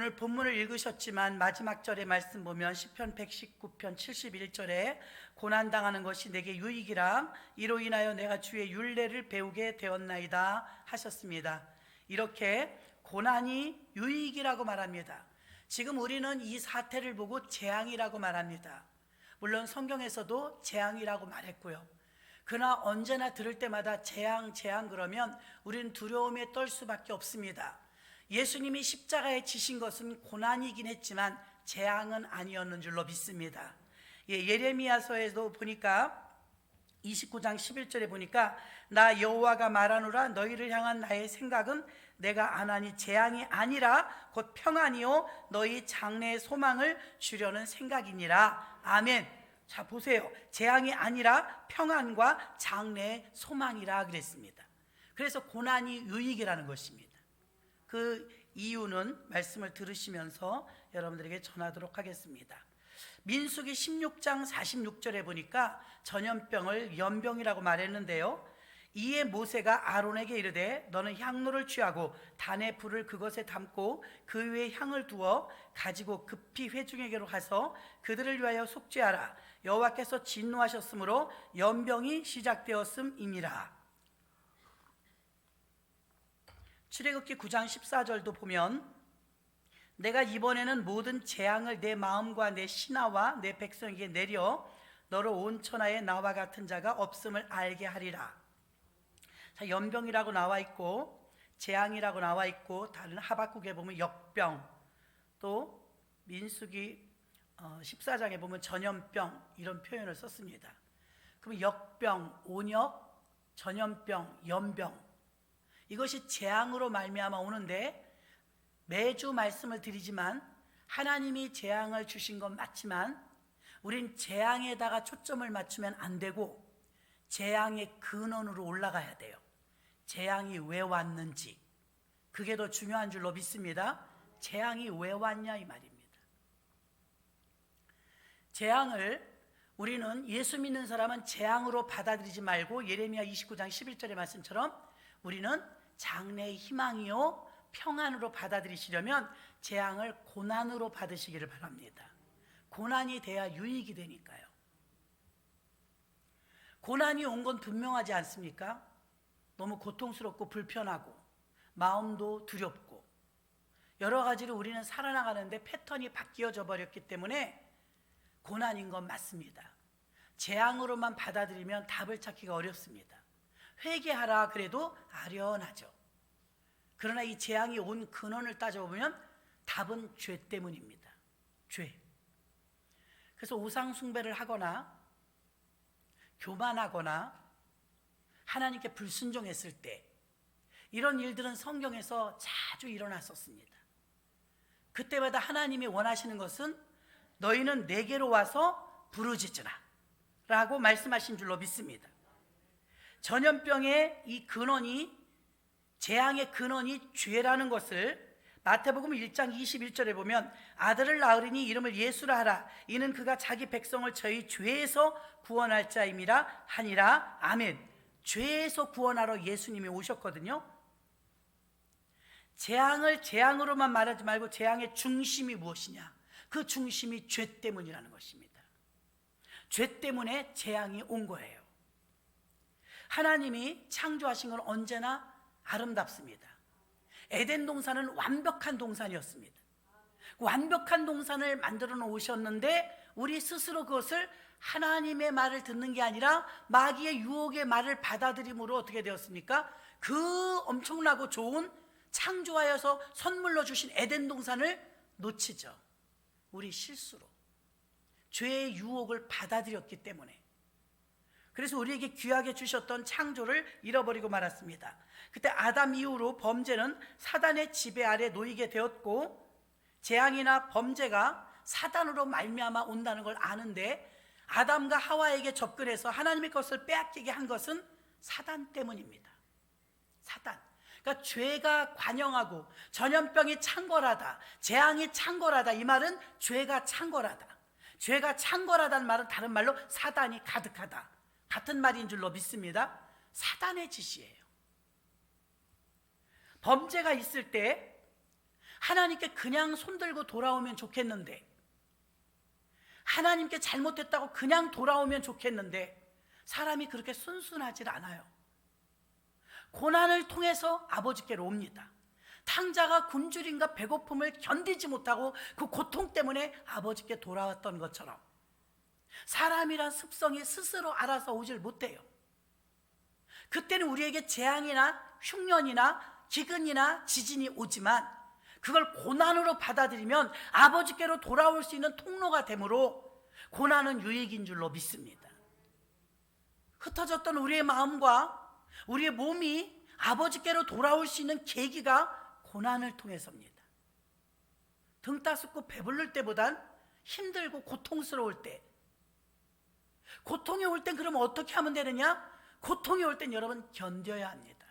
오늘 본문을 읽으셨지만 마지막 절의 말씀 보면 시편 119편 71절에 고난당하는 것이 내게 유익이라 이로 인하여 내가 주의 율례를 배우게 되었나이다 하셨습니다. 이렇게 고난이 유익이라고 말합니다. 지금 우리는 이 사태를 보고 재앙이라고 말합니다. 물론 성경에서도 재앙이라고 말했고요. 그러나 언제나 들을 때마다 재앙 그러면 우리는 두려움에 떨 수밖에 없습니다. 예수님이 십자가에 지신 것은 고난이긴 했지만 재앙은 아니었는 줄로 믿습니다. 예레미야서에도 보니까 29장 11절에 보니까 나 여호와가 말하노라 너희를 향한 나의 생각은 내가 안 하니 재앙이 아니라 곧 평안이요 너희 장래의 소망을 주려는 생각이니라. 아멘. 자 보세요. 재앙이 아니라 평안과 장래의 소망이라 그랬습니다. 그래서 고난이 유익이라는 것입니다. 그 이유는 말씀을 들으시면서 여러분들에게 전하도록 하겠습니다. 민수기 16장 46절에 보니까 전염병을 연병이라고 말했는데요. 이에 모세가 아론에게 이르되 너는 향로를 취하고 단의 불을 그것에 담고 그 위에 향을 두어 가지고 급히 회중에게로 가서 그들을 위하여 속죄하라. 여호와께서 진노하셨으므로 연병이 시작되었음이니라. 출애굽기 9장 14절도 보면 내가 이번에는 모든 재앙을 내 마음과 내 신하와 내 백성에게 내려 너로 온 천하에 나와 같은 자가 없음을 알게 하리라. 자, 연병이라고 나와 있고 재앙이라고 나와 있고 다른 하박국에 보면 역병, 또 민수기 14장에 보면 전염병 이런 표현을 썼습니다. 그럼 역병, 온역, 전염병, 연병 이것이 재앙으로 말미암아 오는데 매주 말씀을 드리지만 하나님이 재앙을 주신 건 맞지만 우린 재앙에다가 초점을 맞추면 안 되고 재앙의 근원으로 올라가야 돼요. 재앙이 왜 왔는지 그게 더 중요한 줄로 믿습니다. 재앙이 왜 왔냐 이 말입니다. 재앙을 우리는 예수 믿는 사람은 재앙으로 받아들이지 말고 예레미야 29장 11절의 말씀처럼 우리는 장래의 희망이요 평안으로 받아들이시려면 재앙을 고난으로 받으시기를 바랍니다. 고난이 돼야 유익이 되니까요. 고난이 온 건 분명하지 않습니까? 너무 고통스럽고 불편하고 마음도 두렵고 여러 가지로 우리는 살아나가는데 패턴이 바뀌어져 버렸기 때문에 고난인 건 맞습니다. 재앙으로만 받아들이면 답을 찾기가 어렵습니다. 회개하라 그래도 아련하죠. 그러나 이 재앙이 온 근원을 따져보면 답은 죄 때문입니다. 죄. 그래서 우상 숭배를 하거나 교만하거나 하나님께 불순종했을 때 이런 일들은 성경에서 자주 일어났었습니다. 그때마다 하나님이 원하시는 것은 너희는 내게로 와서 부르짖으라 라고 말씀하신 줄로 믿습니다. 전염병의 이 근원이 재앙의 근원이 죄라는 것을 마태복음 1장 21절에 보면 아들을 낳으리니 이름을 예수라 하라. 이는 그가 자기 백성을 저희 죄에서 구원할 자임이라 하니라. 아멘. 죄에서 구원하러 예수님이 오셨거든요. 재앙을 재앙으로만 말하지 말고 재앙의 중심이 무엇이냐? 그 중심이 죄 때문이라는 것입니다. 죄 때문에 재앙이 온 거예요. 하나님이 창조하신 건 언제나 아름답습니다. 에덴 동산은 완벽한 동산이었습니다. 완벽한 동산을 만들어 놓으셨는데 우리 스스로 그것을 하나님의 말을 듣는 게 아니라 마귀의 유혹의 말을 받아들임으로 어떻게 되었습니까? 그 엄청나고 좋은 창조하여서 선물로 주신 에덴 동산을 놓치죠. 우리 실수로 죄의 유혹을 받아들였기 때문에. 그래서 우리에게 귀하게 주셨던 창조를 잃어버리고 말았습니다. 그때 아담 이후로 범죄는 사단의 지배 아래 놓이게 되었고 재앙이나 범죄가 사단으로 말미암아 온다는 걸 아는데 아담과 하와에게 접근해서 하나님의 것을 빼앗기게 한 것은 사단 때문입니다. 사단. 그러니까 죄가 관영하고 전염병이 창궐하다, 재앙이 창궐하다, 이 말은 죄가 창궐하다. 죄가 창궐하다는 말은 다른 말로 사단이 가득하다, 같은 말인 줄로 믿습니다. 사단의 짓이에요. 범죄가 있을 때 하나님께 그냥 손들고 돌아오면 좋겠는데, 하나님께 잘못했다고 그냥 돌아오면 좋겠는데, 사람이 그렇게 순순하질 않아요. 고난을 통해서 아버지께로 옵니다. 탕자가 굶주림과 배고픔을 견디지 못하고 그 고통 때문에 아버지께 돌아왔던 것처럼, 사람이란 습성이 스스로 알아서 오질 못해요. 그때는 우리에게 재앙이나 흉년이나 기근이나 지진이 오지만 그걸 고난으로 받아들이면 아버지께로 돌아올 수 있는 통로가 되므로 고난은 유익인 줄로 믿습니다. 흩어졌던 우리의 마음과 우리의 몸이 아버지께로 돌아올 수 있는 계기가 고난을 통해서입니다. 등 따숩고 배부를 때보단 힘들고 고통스러울 때, 고통이 올 땐 그럼 어떻게 하면 되느냐? 고통이 올 땐 여러분 견뎌야 합니다.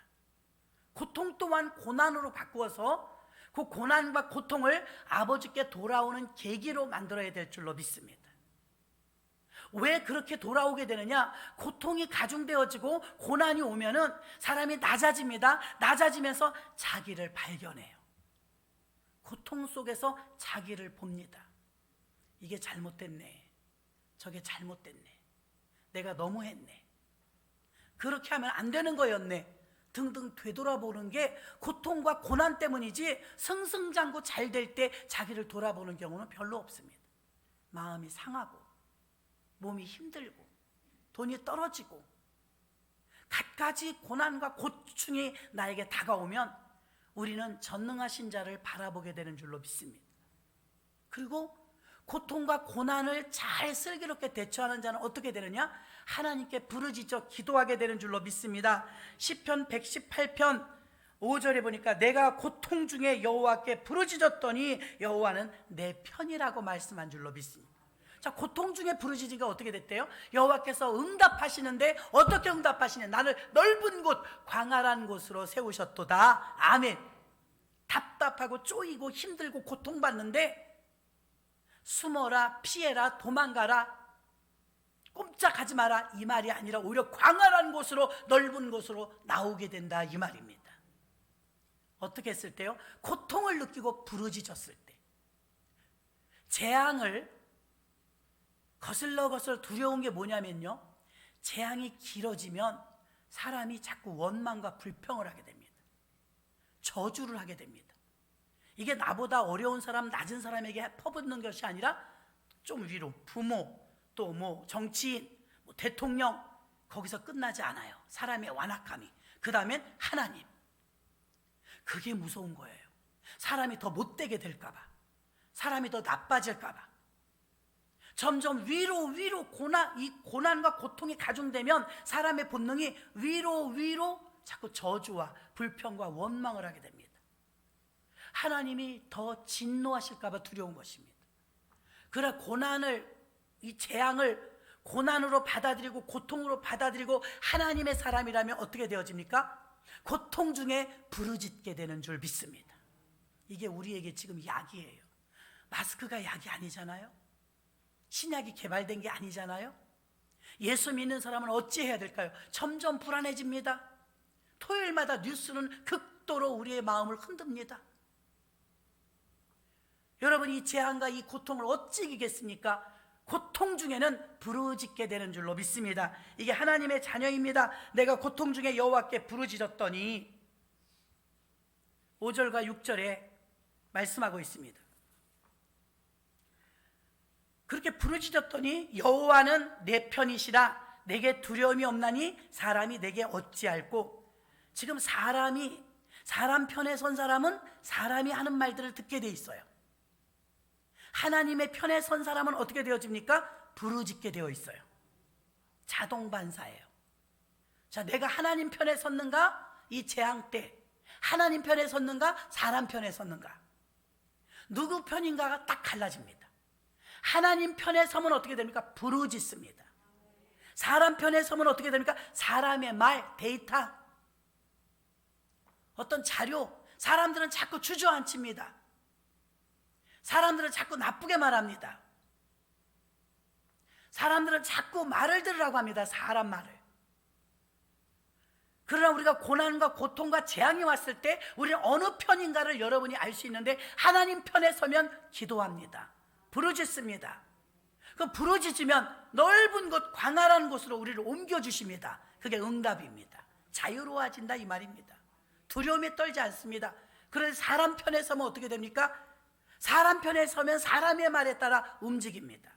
고통 또한 고난으로 바꾸어서 그 고난과 고통을 아버지께 돌아오는 계기로 만들어야 될 줄로 믿습니다. 왜 그렇게 돌아오게 되느냐? 고통이 가중되어지고 고난이 오면은 사람이 낮아집니다. 낮아지면서 자기를 발견해요. 고통 속에서 자기를 봅니다. 이게 잘못됐네, 저게 잘못됐네, 내가 너무했네, 그렇게 하면 안 되는 거였네 등등 되돌아보는 게 고통과 고난 때문이지, 승승장구 잘 될 때 자기를 돌아보는 경우는 별로 없습니다. 마음이 상하고 몸이 힘들고 돈이 떨어지고 갖가지 고난과 고충이 나에게 다가오면 우리는 전능하신 자를 바라보게 되는 줄로 믿습니다. 그리고 고통과 고난을 잘 슬기롭게 대처하는 자는 어떻게 되느냐? 하나님께 부르짖어 기도하게 되는 줄로 믿습니다. 시편 118편 5절에 보니까 내가 고통 중에 여호와께 부르짖었더니 여호와는 내 편이라고 말씀한 줄로 믿습니다. 자, 고통 중에 부르짖으니까 어떻게 됐대요? 여호와께서 응답하시는데 어떻게 응답하시냐? 나를 넓은 곳 광활한 곳으로 세우셨도다. 아멘. 답답하고 쪼이고 힘들고 고통받는데 숨어라, 피해라, 도망가라, 꼼짝하지 마라 이 말이 아니라 오히려 광활한 곳으로, 넓은 곳으로 나오게 된다 이 말입니다. 어떻게 했을 때요? 고통을 느끼고 부르짖었을 때. 재앙을 거슬러 두려운 게 뭐냐면요, 재앙이 길어지면 사람이 자꾸 원망과 불평을 하게 됩니다. 저주를 하게 됩니다. 이게 나보다 어려운 사람, 낮은 사람에게 퍼붓는 것이 아니라 좀 위로, 부모, 또 뭐 정치인, 뭐 대통령, 거기서 끝나지 않아요. 사람의 완악함이. 그 다음엔 하나님. 그게 무서운 거예요. 사람이 더 못되게 될까 봐, 사람이 더 나빠질까 봐. 점점 위로 이 고난과 고통이 가중되면 사람의 본능이 위로 자꾸 저주와 불평과 원망을 하게 됩니다. 하나님이 더 진노하실까 봐 두려운 것입니다. 그러나 고난을, 이 재앙을 고난으로 받아들이고 고통으로 받아들이고 하나님의 사람이라면 어떻게 되어집니까? 고통 중에 부르짖게 되는 줄 믿습니다. 이게 우리에게 지금 약이에요. 마스크가 약이 아니잖아요. 신약이 개발된 게 아니잖아요. 예수 믿는 사람은 어찌해야 될까요? 점점 불안해집니다. 토요일마다 뉴스는 극도로 우리의 마음을 흔듭니다. 여러분, 이 재앙과 이 고통을 어찌 이기겠습니까? 고통 중에는 부르짖게 되는 줄로 믿습니다. 이게 하나님의 자녀입니다. 내가 고통 중에 여호와께 부르짖었더니 5절과 6절에 말씀하고 있습니다. 그렇게 부르짖었더니 여호와는 내 편이시라. 내게 두려움이 없나니 사람이 내게 어찌할꼬. 지금 사람 편에 선 사람은 사람이 하는 말들을 듣게 돼 있어요. 하나님의 편에 선 사람은 어떻게 되어집니까? 부르짖게 되어 있어요. 자동 반사예요. 자, 내가 하나님 편에 섰는가? 이 재앙 때 하나님 편에 섰는가? 사람 편에 섰는가? 누구 편인가가 딱 갈라집니다. 하나님 편에 서면 어떻게 됩니까? 부르짖습니다. 사람 편에 서면 어떻게 됩니까? 사람의 말, 데이터, 어떤 자료, 사람들은 자꾸 주저앉힙니다. 사람들은 자꾸 나쁘게 말합니다. 사람들은 자꾸 말을 들으라고 합니다. 사람 말을. 그러나 우리가 고난과 고통과 재앙이 왔을 때 우리는 어느 편인가를 여러분이 알 수 있는데, 하나님 편에 서면 기도합니다. 부르짖습니다. 그 부르짖으면 넓은 곳, 광활한 곳으로 우리를 옮겨주십니다. 그게 응답입니다. 자유로워진다 이 말입니다. 두려움에 떨지 않습니다. 그런데 사람 편에 서면 어떻게 됩니까? 사람 편에 서면 사람의 말에 따라 움직입니다.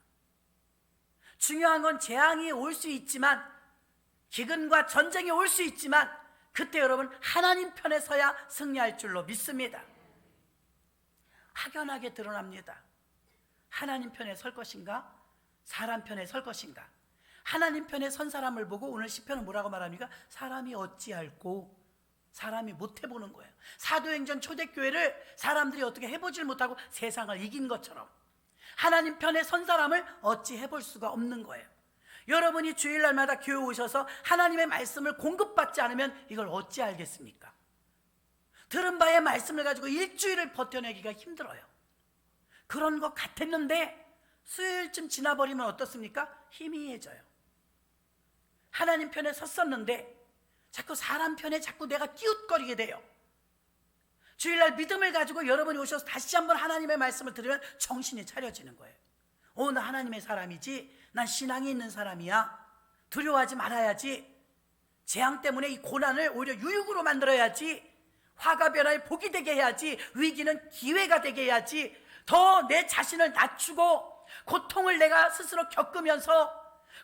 중요한 건 재앙이 올 수 있지만, 기근과 전쟁이 올 수 있지만, 그때 여러분 하나님 편에 서야 승리할 줄로 믿습니다. 확연하게 드러납니다. 하나님 편에 설 것인가? 사람 편에 설 것인가? 하나님 편에 선 사람을 보고 오늘 시편은 뭐라고 말합니까? 사람이 어찌할꼬, 사람이 못 해보는 거예요. 사도행전 초대교회를 사람들이 어떻게 해보질 못하고 세상을 이긴 것처럼 하나님 편에 선 사람을 어찌 해볼 수가 없는 거예요. 여러분이 주일날마다 교회 오셔서 하나님의 말씀을 공급받지 않으면 이걸 어찌 알겠습니까? 들은 바의 말씀을 가지고 일주일을 버텨내기가 힘들어요. 그런 것 같았는데 수요일쯤 지나버리면 어떻습니까? 희미해져요. 하나님 편에 섰었는데 자꾸 사람 편에 자꾸 내가 끼웃거리게 돼요. 주일날 믿음을 가지고 여러분이 오셔서 다시 한번 하나님의 말씀을 들으면 정신이 차려지는 거예요. 나 하나님의 사람이지, 난 신앙이 있는 사람이야, 두려워하지 말아야지, 재앙 때문에 이 고난을 오히려 유익으로 만들어야지, 화가 변화에 복이 되게 해야지, 위기는 기회가 되게 해야지, 더 내 자신을 낮추고 고통을 내가 스스로 겪으면서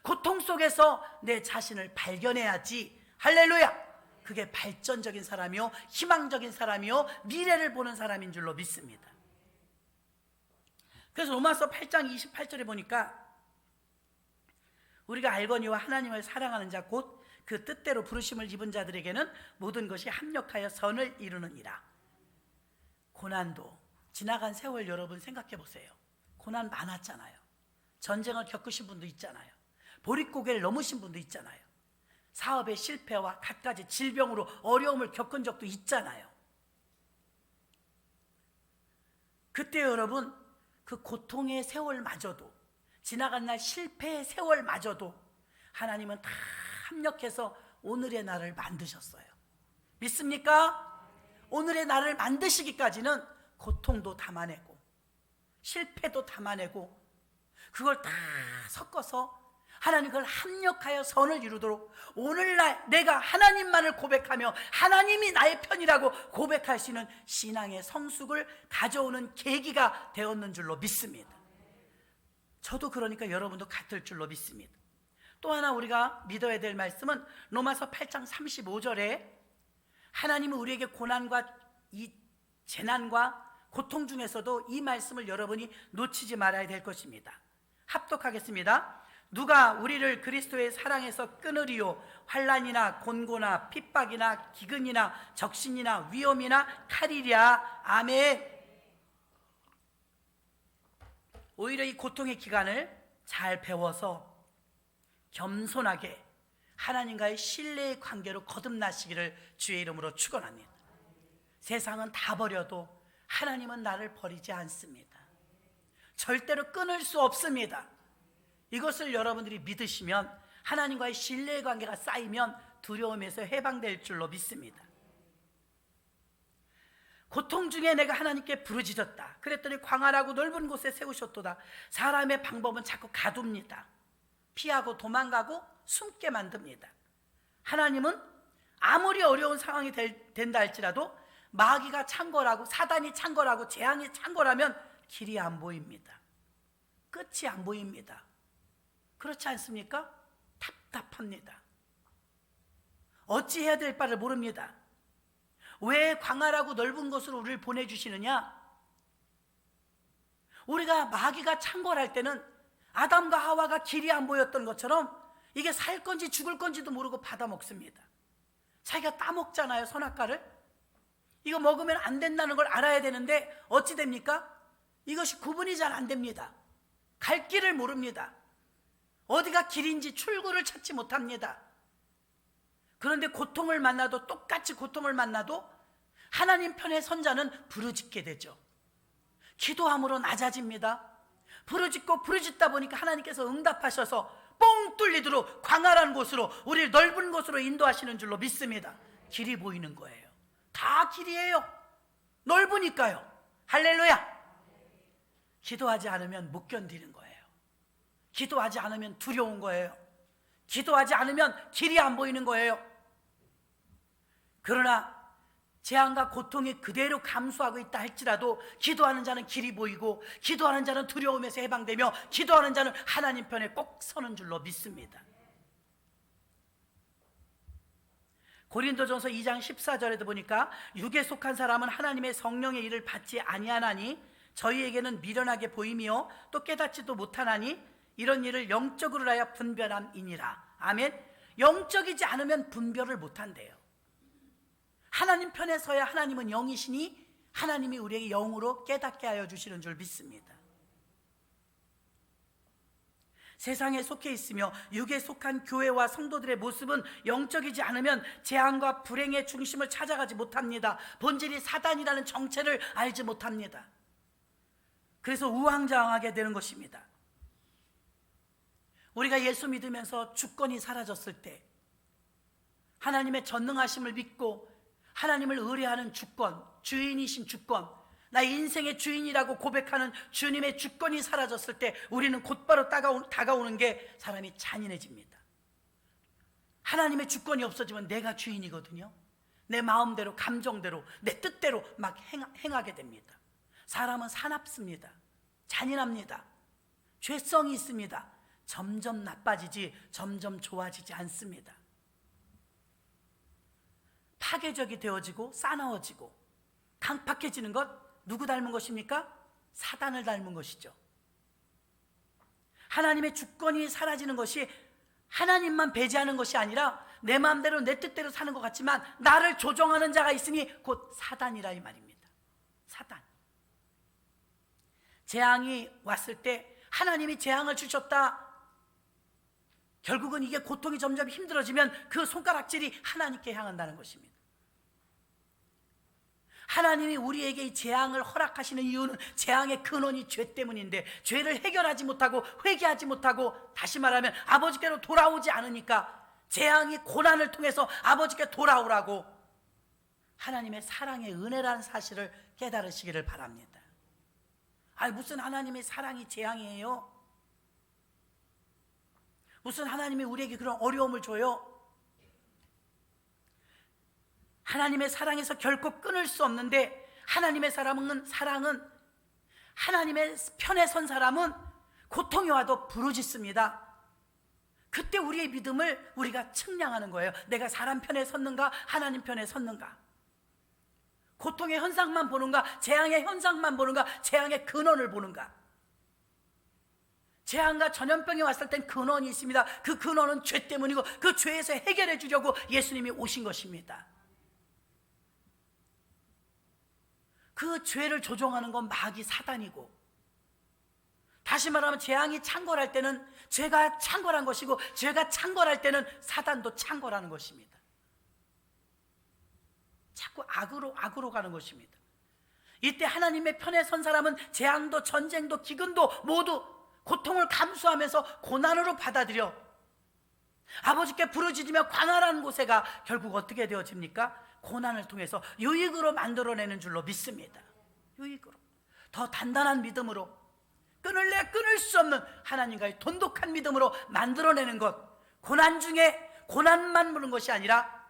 고통 속에서 내 자신을 발견해야지. 할렐루야! 그게 발전적인 사람이요, 희망적인 사람이요, 미래를 보는 사람인 줄로 믿습니다. 그래서 로마서 8장 28절에 보니까 우리가 알거니와 하나님을 사랑하는 자 곧 그 뜻대로 부르심을 입은 자들에게는 모든 것이 합력하여 선을 이루느니라. 고난도, 지나간 세월 여러분 생각해 보세요. 고난 많았잖아요. 전쟁을 겪으신 분도 있잖아요. 보릿고개를 넘으신 분도 있잖아요. 사업의 실패와 갖가지 질병으로 어려움을 겪은 적도 있잖아요. 그때 여러분 그 고통의 세월마저도, 지나간 날 실패의 세월마저도 하나님은 다 합력해서 오늘의 나를 만드셨어요. 믿습니까? 오늘의 나를 만드시기까지는 고통도 담아내고 실패도 담아내고 그걸 다 섞어서 하나님 그걸 합력하여 선을 이루도록 오늘날 내가 하나님만을 고백하며 하나님이 나의 편이라고 고백할 수 있는 신앙의 성숙을 가져오는 계기가 되었는 줄로 믿습니다. 저도 그러니까 여러분도 같을 줄로 믿습니다. 또 하나 우리가 믿어야 될 말씀은 로마서 8장 35절에 하나님은 우리에게 고난과 이 재난과 고통 중에서도 이 말씀을 여러분이 놓치지 말아야 될 것입니다. 합독하겠습니다. 누가 우리를 그리스도의 사랑에서 끊으리요? 환난이나 곤고나 핍박이나 기근이나 적신이나 위험이나 칼이랴. 아멘. 오히려 이 고통의 기간을 잘 배워서 겸손하게 하나님과의 신뢰의 관계로 거듭나시기를 주의 이름으로 축원합니다. 세상은 다 버려도 하나님은 나를 버리지 않습니다. 절대로 끊을 수 없습니다. 이것을 여러분들이 믿으시면, 하나님과의 신뢰의 관계가 쌓이면 두려움에서 해방될 줄로 믿습니다. 고통 중에 내가 하나님께 부르짖었다. 그랬더니 광활하고 넓은 곳에 세우셨도다. 사람의 방법은 자꾸 가둡니다. 피하고 도망가고 숨게 만듭니다. 하나님은 아무리 어려운 상황이 된다 할지라도 마귀가 창궐하고 사단이 창궐하고 재앙이 창궐하면 길이 안 보입니다. 끝이 안 보입니다. 그렇지 않습니까? 답답합니다. 어찌해야 될 바를 모릅니다. 왜 광활하고 넓은 곳으로 우리를 보내주시느냐? 우리가 마귀가 창궐할 때는 아담과 하와가 길이 안 보였던 것처럼 이게 살 건지 죽을 건지도 모르고 받아 먹습니다. 자기가 따먹잖아요, 선악과를. 이거 먹으면 안 된다는 걸 알아야 되는데 어찌 됩니까? 이것이 구분이 잘 안 됩니다. 갈 길을 모릅니다. 어디가 길인지 출구를 찾지 못합니다. 그런데 고통을 만나도, 똑같이 고통을 만나도 하나님 편에 선 자는 부르짖게 되죠. 기도함으로 낮아집니다. 부르짖고 부르짖다 보니까 하나님께서 응답하셔서 뻥 뚫리도록 광활한 곳으로, 우리를 넓은 곳으로 인도하시는 줄로 믿습니다. 길이 보이는 거예요. 다 길이에요. 넓으니까요. 할렐루야. 기도하지 않으면 못 견디는 거예요. 기도하지 않으면 두려운 거예요. 기도하지 않으면 길이 안 보이는 거예요. 그러나 재앙과 고통이 그대로 감수하고 있다 할지라도 기도하는 자는 길이 보이고, 기도하는 자는 두려움에서 해방되며, 기도하는 자는 하나님 편에 꼭 서는 줄로 믿습니다. 고린도전서 2장 14절에도 보니까 육에 속한 사람은 하나님의 성령의 일을 받지 아니하나니 저희에게는 미련하게 보이며 또 깨닫지도 못하나니 이런 일을 영적으로 하여 분별함이니라. 아멘. 영적이지 않으면 분별을 못한대요. 하나님 편에 서야 하나님은 영이시니 하나님이 우리에게 영으로 깨닫게 하여 주시는 줄 믿습니다. 세상에 속해 있으며 육에 속한 교회와 성도들의 모습은 영적이지 않으면 재앙과 불행의 중심을 찾아가지 못합니다. 본질이 사단이라는 정체를 알지 못합니다. 그래서 우왕좌왕하게 되는 것입니다. 우리가 예수 믿으면서 주권이 사라졌을 때, 하나님의 전능하심을 믿고 하나님을 의뢰하는 주권, 주인이신 주권, 나의 인생의 주인이라고 고백하는 주님의 주권이 사라졌을 때 우리는 곧바로 다가오는 게 사람이 잔인해집니다. 하나님의 주권이 없어지면 내가 주인이거든요. 내 마음대로, 감정대로, 내 뜻대로 막 행하게 됩니다. 사람은 사납습니다. 잔인합니다. 죄성이 있습니다. 점점 나빠지지 점점 좋아지지 않습니다. 파괴적이 되어지고 싸나워지고 강팍해지는 것, 누구 닮은 것입니까? 사단을 닮은 것이죠. 하나님의 주권이 사라지는 것이 하나님만 배제하는 것이 아니라 내 마음대로 내 뜻대로 사는 것 같지만 나를 조종하는 자가 있으니 곧 사단이라 이 말입니다. 사단. 재앙이 왔을 때 하나님이 재앙을 주셨다, 결국은 이게 고통이 점점 힘들어지면 그 손가락질이 하나님께 향한다는 것입니다. 하나님이 우리에게 이 재앙을 허락하시는 이유는 재앙의 근원이 죄 때문인데, 죄를 해결하지 못하고 회개하지 못하고, 다시 말하면 아버지께로 돌아오지 않으니까 재앙이 고난을 통해서 아버지께 돌아오라고 하나님의 사랑의 은혜라는 사실을 깨달으시기를 바랍니다. 아니, 무슨 하나님의 사랑이 재앙이에요? 무슨 하나님이 우리에게 그런 어려움을 줘요? 하나님의 사랑에서 결코 끊을 수 없는데, 하나님의 사랑은 하나님의 편에 선 사람은 고통이 와도 부르짖습니다. 그때 우리의 믿음을 우리가 측량하는 거예요. 내가 사람 편에 섰는가, 하나님 편에 섰는가. 고통의 현상만 보는가, 재앙의 현상만 보는가, 재앙의 근원을 보는가. 재앙과 전염병이 왔을 땐 근원이 있습니다. 그 근원은 죄 때문이고 그 죄에서 해결해 주려고 예수님이 오신 것입니다. 그 죄를 조종하는 건 마귀 사단이고, 다시 말하면 재앙이 창궐할 때는 죄가 창궐한 것이고, 죄가 창궐할 때는 사단도 창궐하는 것입니다. 자꾸 악으로 가는 것입니다. 이때 하나님의 편에 선 사람은 재앙도 전쟁도 기근도 모두 고통을 감수하면서 고난으로 받아들여 아버지께 부르짖으며 광활한 곳에 가 결국 어떻게 되어집니까? 고난을 통해서 유익으로 만들어내는 줄로 믿습니다. 유익으로, 더 단단한 믿음으로, 끊을 수 없는 하나님과의 돈독한 믿음으로 만들어내는 것. 고난 중에 고난만 무는 것이 아니라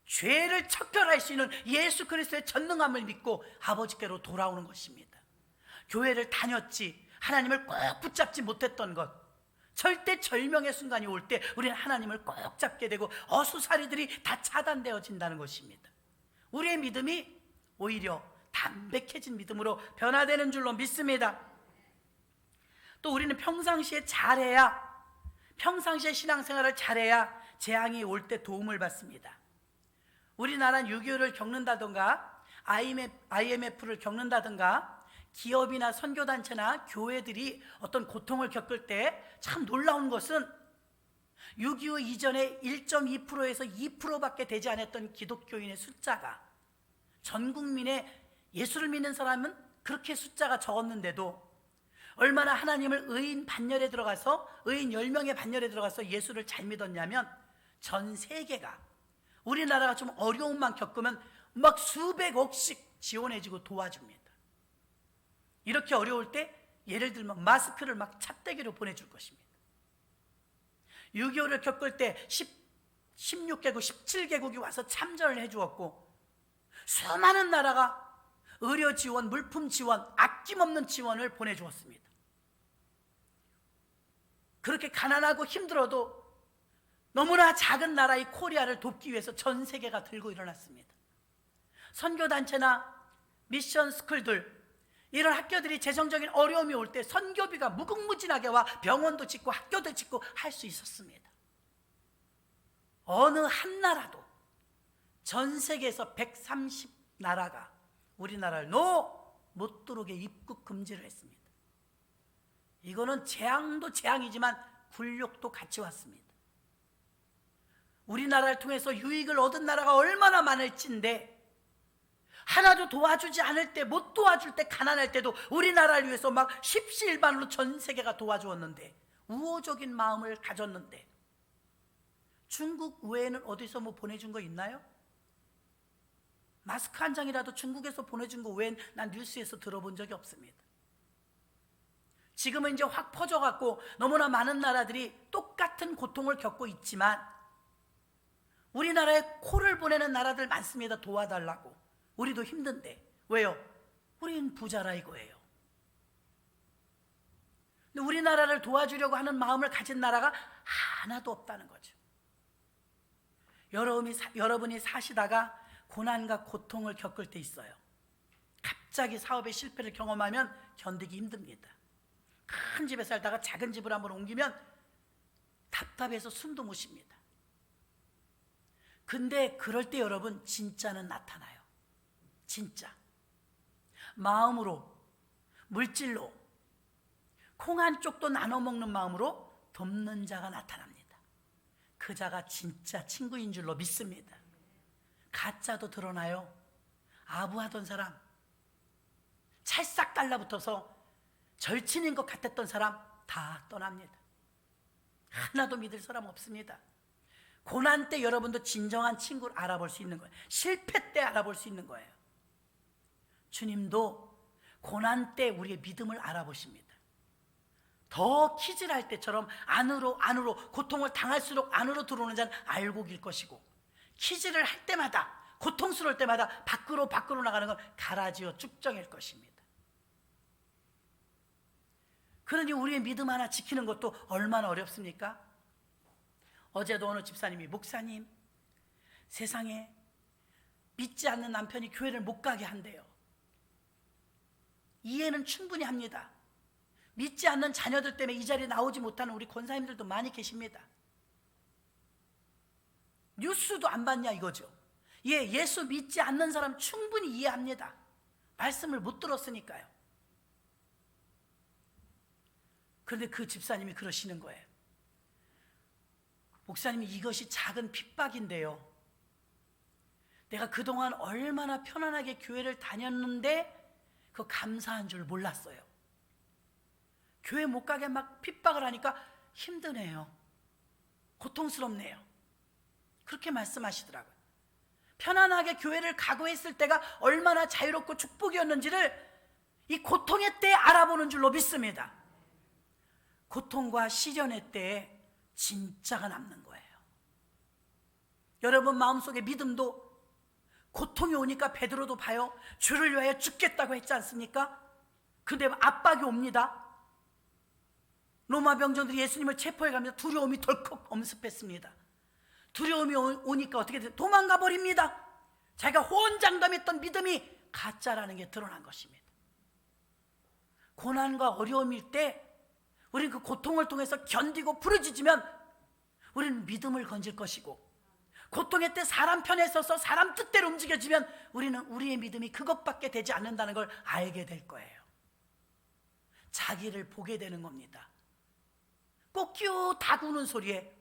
죄를 척결할 수 있는 예수 그리스도의 전능함을 믿고 아버지께로 돌아오는 것입니다. 교회를 다녔지 하나님을 꼭 붙잡지 못했던 것, 절대 절명의 순간이 올 때 우리는 하나님을 꼭 잡게 되고 어수사리들이 다 차단되어진다는 것입니다. 우리의 믿음이 오히려 담백해진 믿음으로 변화되는 줄로 믿습니다. 또 우리는 평상시에 신앙생활을 잘해야 재앙이 올 때 도움을 받습니다. 우리나라는 6.25를 겪는다든가 IMF를 겪는다든가 기업이나 선교단체나 교회들이 어떤 고통을 겪을 때 참 놀라운 것은 6.25 이전에 1.2%에서 2%밖에 되지 않았던 기독교인의 숫자가, 전 국민의 예수를 믿는 사람은 그렇게 숫자가 적었는데도 얼마나 하나님을 의인 반열에 들어가서, 의인 10명의 반열에 들어가서 예수를 잘 믿었냐면, 전 세계가, 우리나라가 좀 어려움만 겪으면 막 수백억씩 지원해주고 도와줍니다. 이렇게 어려울 때 예를 들면 마스크를 막 찻대기로 보내줄 것입니다. 6.25를 겪을 때 16개국, 17개국이 와서 참전을 해주었고, 수많은 나라가 의료 지원, 물품 지원, 아낌없는 지원을 보내주었습니다. 그렇게 가난하고 힘들어도 너무나 작은 나라의 코리아를 돕기 위해서 전 세계가 들고 일어났습니다. 선교단체나 미션 스쿨들, 이런 학교들이 재정적인 어려움이 올 때 선교비가 무궁무진하게 와 병원도 짓고 학교도 짓고 할 수 있었습니다. 어느 한 나라도, 전 세계에서 130나라가 우리나라를 못 들어오게 입국 금지를 했습니다. 이거는 재앙도 재앙이지만 굴욕도 같이 왔습니다. 우리나라를 통해서 유익을 얻은 나라가 얼마나 많을진데, 하나도 도와주지 않을 때, 못 도와줄 때, 가난할 때도 우리나라를 위해서 막 십시일반으로 전 세계가 도와주었는데, 우호적인 마음을 가졌는데, 중국 외에는 어디서 뭐 보내준 거 있나요? 마스크 한 장이라도 중국에서 보내준 거 외엔 난 뉴스에서 들어본 적이 없습니다. 지금은 이제 확 퍼져갖고 너무나 많은 나라들이 똑같은 고통을 겪고 있지만, 우리나라에 코를 보내는 나라들 많습니다. 도와달라고. 우리도 힘든데. 왜요? 우린 부자라 이거예요. 근데 우리나라를 도와주려고 하는 마음을 가진 나라가 하나도 없다는 거죠. 여러분이 사시다가 고난과 고통을 겪을 때 있어요. 갑자기 사업의 실패를 경험하면 견디기 힘듭니다. 큰 집에 살다가 작은 집으로 한번 옮기면 답답해서 숨도 못 쉽니다. 근데 그럴 때 여러분, 진짜는 나타나요. 진짜 마음으로, 물질로, 콩 한 쪽도 나눠 먹는 마음으로 돕는 자가 나타납니다. 그 자가 진짜 친구인 줄로 믿습니다. 가짜도 드러나요. 아부하던 사람, 찰싹 달라붙어서 절친인 것 같았던 사람 다 떠납니다. 하나도 믿을 사람 없습니다. 고난 때 여러분도 진정한 친구를 알아볼 수 있는 거예요. 실패 때 알아볼 수 있는 거예요. 주님도 고난 때 우리의 믿음을 알아보십니다. 더 키질할 때처럼 안으로 고통을 당할수록 안으로 들어오는 자는 알고 길 것이고, 키질을 할 때마다, 고통스러울 때마다 밖으로 나가는 건 가라지어 쭉정일 것입니다. 그러니 우리의 믿음 하나 지키는 것도 얼마나 어렵습니까? 어제도 어느 집사님이, 목사님, 세상에 믿지 않는 남편이 교회를 못 가게 한대요. 이해는 충분히 합니다. 믿지 않는 자녀들 때문에 이 자리에 나오지 못하는 우리 권사님들도 많이 계십니다. 뉴스도 안 봤냐 이거죠. 예수 믿지 않는 사람 충분히 이해합니다. 말씀을 못 들었으니까요. 그런데 그 집사님이 그러시는 거예요. 목사님이, 이것이 작은 핍박인데요, 내가 그동안 얼마나 편안하게 교회를 다녔는데 그 감사한 줄 몰랐어요. 교회 못 가게 막 핍박을 하니까 힘드네요. 고통스럽네요. 그렇게 말씀하시더라고요. 편안하게 교회를 각오했을 때가 얼마나 자유롭고 축복이었는지를 이 고통의 때에 알아보는 줄로 믿습니다. 고통과 시련의 때에 진짜가 남는 거예요. 여러분 마음속에 믿음도, 고통이 오니까 베드로도 봐요. 주를 위하여 죽겠다고 했지 않습니까? 근데 압박이 옵니다. 로마 병정들이 예수님을 체포해 가면서 두려움이 덜컥 엄습했습니다. 두려움이 오니까 어떻게 돼요? 도망가 버립니다. 자기가 호언장담했던 믿음이 가짜라는 게 드러난 것입니다. 고난과 어려움일 때 우리는 그 고통을 통해서 견디고 부르짖으면 우리는 믿음을 건질 것이고, 고통의 때 사람 편에 서서 사람 뜻대로 움직여지면 우리는 우리의 믿음이 그것밖에 되지 않는다는 걸 알게 될 거예요. 자기를 보게 되는 겁니다. 꼬끼요 닭 우는 소리에,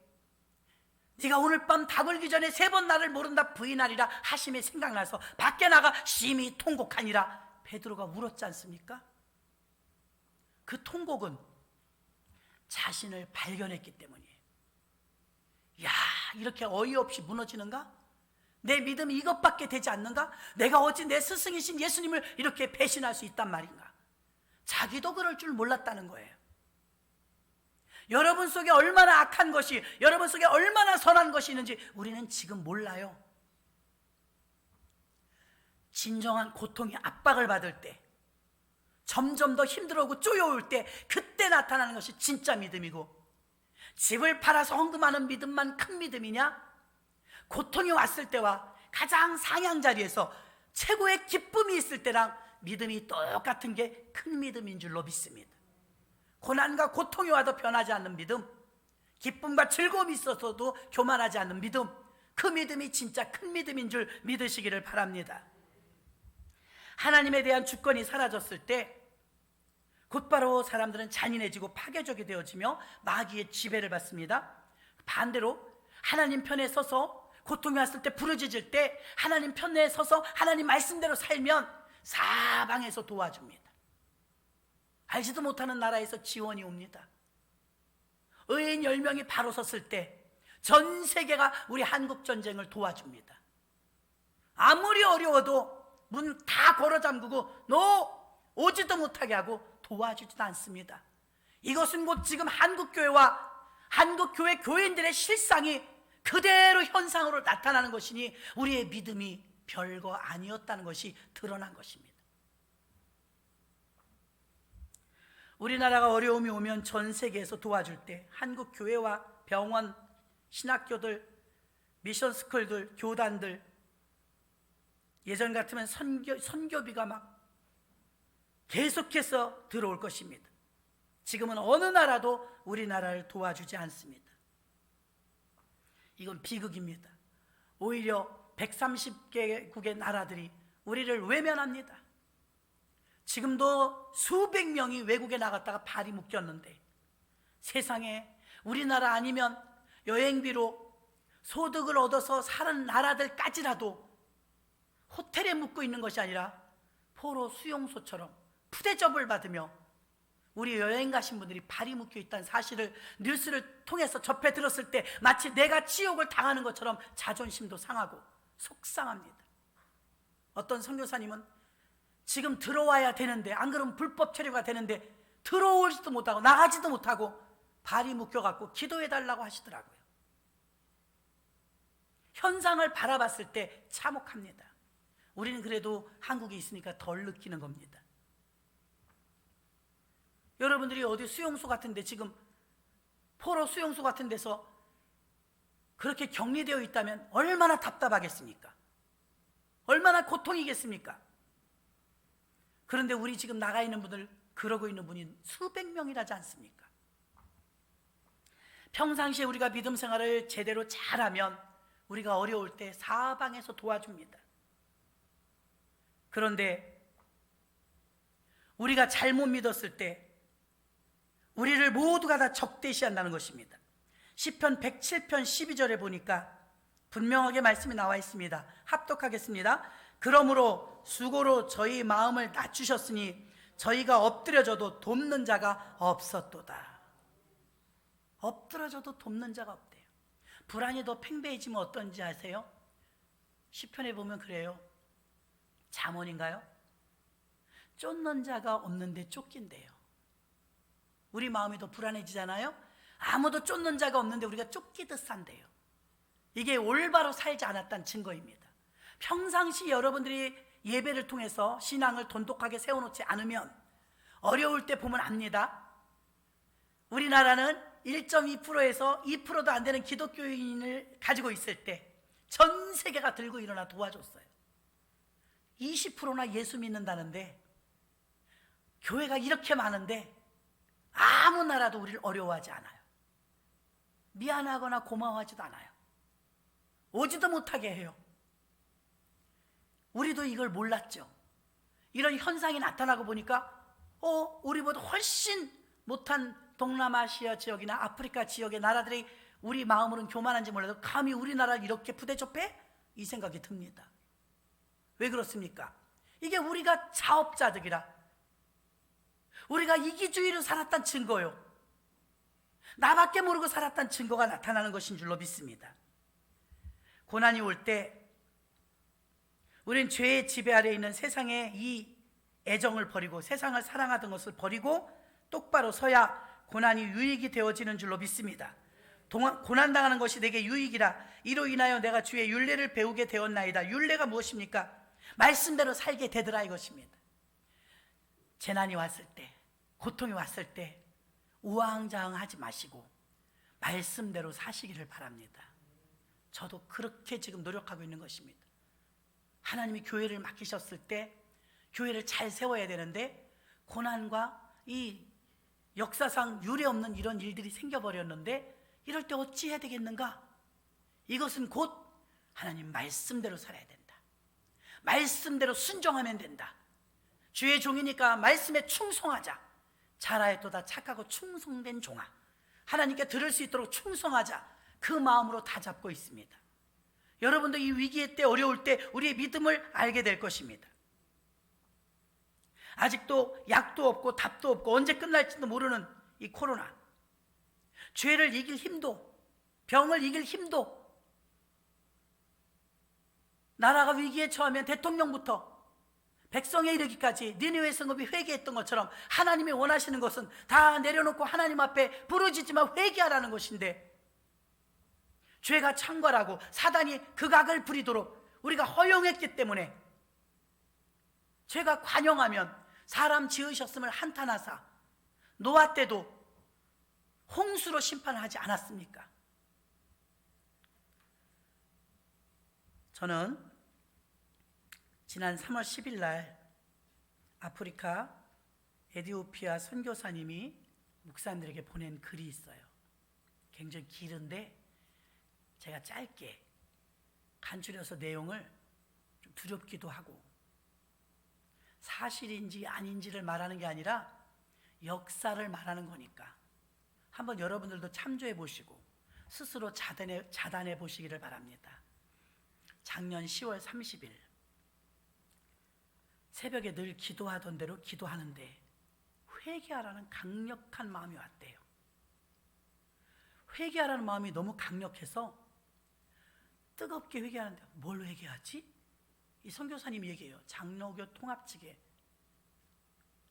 네가 오늘 밤 닭 울기 전에 3번 나를 모른다 부인하리라 하심이 생각나서 밖에 나가 심히 통곡하니라 베드로가 울었지 않습니까? 그 통곡은 자신을 발견했기 때문이에요. 야, 이렇게 어이없이 무너지는가? 내 믿음이 이것밖에 되지 않는가? 내가 어찌 내 스승이신 예수님을 이렇게 배신할 수 있단 말인가? 자기도 그럴 줄 몰랐다는 거예요. 여러분 속에 얼마나 악한 것이, 여러분 속에 얼마나 선한 것이 있는지 우리는 지금 몰라요. 진정한 고통이 압박을 받을 때, 점점 더 힘들어오고 쪼여올 때, 그때 나타나는 것이 진짜 믿음이고, 집을 팔아서 헌금하는 믿음만 큰 믿음이냐? 고통이 왔을 때와 가장 상향 자리에서 최고의 기쁨이 있을 때랑 믿음이 똑같은 게 큰 믿음인 줄로 믿습니다. 고난과 고통이 와도 변하지 않는 믿음, 기쁨과 즐거움이 있어서도 교만하지 않는 믿음, 그 믿음이 진짜 큰 믿음인 줄 믿으시기를 바랍니다. 하나님에 대한 주권이 사라졌을 때 곧바로 사람들은 잔인해지고 파괴적이 되어지며 마귀의 지배를 받습니다. 반대로 하나님 편에 서서 고통이 왔을 때, 부르짖을 때 하나님 편에 서서 하나님 말씀대로 살면 사방에서 도와줍니다. 알지도 못하는 나라에서 지원이 옵니다. 의인 10명이 바로 섰을 때 전 세계가 우리 한국 전쟁을 도와줍니다. 아무리 어려워도 문 다 걸어 잠그고 너 오지도 못하게 하고 도와주지도 않습니다. 이것은 곧 지금 한국교회와 한국교회 교인들의 실상이 그대로 현상으로 나타나는 것이니 우리의 믿음이 별거 아니었다는 것이 드러난 것입니다. 우리나라가 어려움이 오면 전 세계에서 도와줄 때 한국 교회와 병원, 신학교들, 미션스쿨들, 교단들, 예전 같으면 선교비가 막 계속해서 들어올 것입니다. 지금은 어느 나라도 우리나라를 도와주지 않습니다. 이건 비극입니다. 오히려 130개국의 나라들이 우리를 외면합니다. 지금도 수백 명이 외국에 나갔다가 발이 묶였는데 세상에 우리나라 아니면 여행비로 소득을 얻어서 사는 나라들까지라도 호텔에 묵고 있는 것이 아니라 포로 수용소처럼 푸대접을 받으며 우리 여행 가신 분들이 발이 묶여 있다는 사실을 뉴스를 통해서 접해 들었을 때 마치 내가 지옥을 당하는 것처럼 자존심도 상하고 속상합니다. 어떤 선교사님은 지금 들어와야 되는데, 안 그러면 불법 체류가 되는데 들어오지도 못하고 나가지도 못하고 발이 묶여갖고 기도해달라고 하시더라고요. 현상을 바라봤을 때 참혹합니다. 우리는 그래도 한국에 있으니까 덜 느끼는 겁니다. 여러분들이 어디 수용소 같은 데, 지금 포로 수용소 같은 데서 그렇게 격리되어 있다면 얼마나 답답하겠습니까? 얼마나 고통이겠습니까? 그런데 우리 지금 나가 있는 분들, 그러고 있는 분이 수백 명이라지 않습니까? 평상시에 우리가 믿음 생활을 제대로 잘하면 우리가 어려울 때 사방에서 도와줍니다. 그런데 우리가 잘못 믿었을 때 우리를 모두가 다 적대시한다는 것입니다. 시편 107편 12절에 보니까 분명하게 말씀이 나와 있습니다. 합독하겠습니다. 그러므로 수고로 저희 마음을 낮추셨으니 저희가 엎드려져도 돕는 자가 없었도다. 엎드려져도 돕는 자가 없대요. 불안이 더 팽배해지면 어떤지 아세요? 시편에 보면 그래요. 잠언인가요? 쫓는 자가 없는데 쫓긴대요. 우리 마음이 더 불안해지잖아요. 아무도 쫓는 자가 없는데 우리가 쫓기듯 산대요. 이게 올바로 살지 않았다는 증거입니다. 평상시 여러분들이 예배를 통해서 신앙을 돈독하게 세워놓지 않으면 어려울 때 보면 압니다. 우리나라는 1.2%에서 2%도 안 되는 기독교인을 가지고 있을 때 전 세계가 들고 일어나 도와줬어요. 20%나 예수 믿는다는데, 교회가 이렇게 많은데 아무 나라도 우리를 어려워하지 않아요. 미안하거나 고마워하지도 않아요. 오지도 못하게 해요. 우리도 이걸 몰랐죠. 이런 현상이 나타나고 보니까 우리보다 훨씬 못한 동남아시아 지역이나 아프리카 지역의 나라들이 우리 마음으로는 교만한지 몰라도 감히 우리나라를 이렇게 부대접해? 이 생각이 듭니다. 왜 그렇습니까? 이게 우리가 자업자득이라, 우리가 이기주의로 살았던 증거요, 나밖에 모르고 살았던 증거가 나타나는 것인 줄로 믿습니다. 고난이 올 때 우린 죄의 지배 아래 있는 세상의 이 애정을 버리고 세상을 사랑하던 것을 버리고 똑바로 서야 고난이 유익이 되어지는 줄로 믿습니다. 고난당하는 것이 내게 유익이라 이로 인하여 내가 주의 율례를 배우게 되었나이다. 율례가 무엇입니까? 말씀대로 살게 되더라 이것입니다. 재난이 왔을 때, 고통이 왔을 때 우왕좌왕하지 마시고 말씀대로 사시기를 바랍니다. 저도 그렇게 지금 노력하고 있는 것입니다. 하나님이 교회를 맡기셨을 때 교회를 잘 세워야 되는데 고난과 이 역사상 유례 없는 이런 일들이 생겨버렸는데 이럴 때 어찌 해야 되겠는가? 이것은 곧 하나님 말씀대로 살아야 된다. 말씀대로 순종하면 된다. 주의 종이니까 말씀에 충성하자. 잘하였도다 착하고 충성된 종아, 하나님께 들을 수 있도록 충성하자. 그 마음으로 다 잡고 있습니다. 여러분도 이 위기의 때, 어려울 때 우리의 믿음을 알게 될 것입니다. 아직도 약도 없고 답도 없고 언제 끝날지도 모르는 이 코로나, 죄를 이길 힘도, 병을 이길 힘도, 나라가 위기에 처하면 대통령부터 백성에 이르기까지 니느웨 성읍이 회개했던 것처럼 하나님이 원하시는 것은 다 내려놓고 하나님 앞에 부르짖지만 회개하라는 것인데, 죄가 창궐하고 사단이 극악을 부리도록 우리가 허용했기 때문에 죄가 관영하면 사람 지으셨음을 한탄하사 노아 때도 홍수로 심판을 하지 않았습니까? 저는 지난 3월 10일 날 아프리카 에티오피아 선교사님이 목사님들에게 보낸 글이 있어요. 굉장히 길은데 제가 짧게 간추려서 내용을 좀 두렵기도 하고, 사실인지 아닌지를 말하는 게 아니라 역사를 말하는 거니까 한번 여러분들도 참조해 보시고 스스로 자단해 보시기를 바랍니다. 작년 10월 30일 새벽에 늘 기도하던 대로 기도하는데 회개하라는 강력한 마음이 왔대요. 회개하라는 마음이 너무 강력해서 뜨겁게 회개하는데 뭘 회개하지? 이 선교사님이 얘기해요. 장로교 통합 측의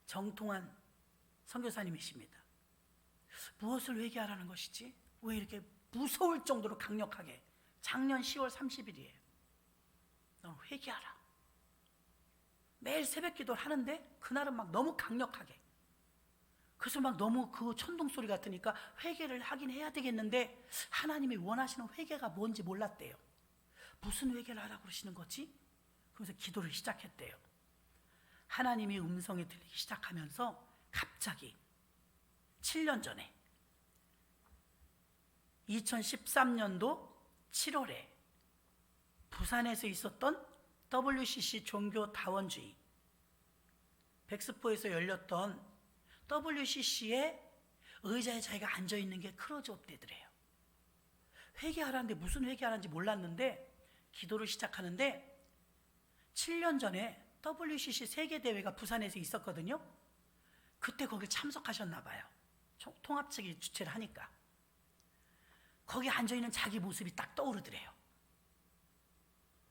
정통한 선교사님이십니다. 무엇을 회개하라는 것이지? 왜 이렇게 무서울 정도로 강력하게? 작년 10월 30일이에요. 넌 회개하라. 매일 새벽 기도를 하는데 그날은 막 너무 강력하게, 그래서 막 너무 그 천둥 소리 같으니까 회개를 하긴 해야 되겠는데 하나님이 원하시는 회개가 뭔지 몰랐대요. 무슨 회개를 하라고 그러시는 거지? 그래서 기도를 시작했대요. 하나님이 음성이 들리기 시작하면서 갑자기 7년 전에 2013년도 7월에 부산에서 있었던 WCC 종교 다원주의 백스포에서 열렸던 WCC의 의자에 자기가 앉아있는 게 클로즈업 되더래요. 회개하라는데 무슨 회개하라는지 몰랐는데 기도를 시작하는데 7년 전에 WCC 세계대회가 부산에서 있었거든요. 그때 거기 참석하셨나 봐요. 통합 측이 주최를 하니까. 거기 앉아있는 자기 모습이 딱 떠오르더래요.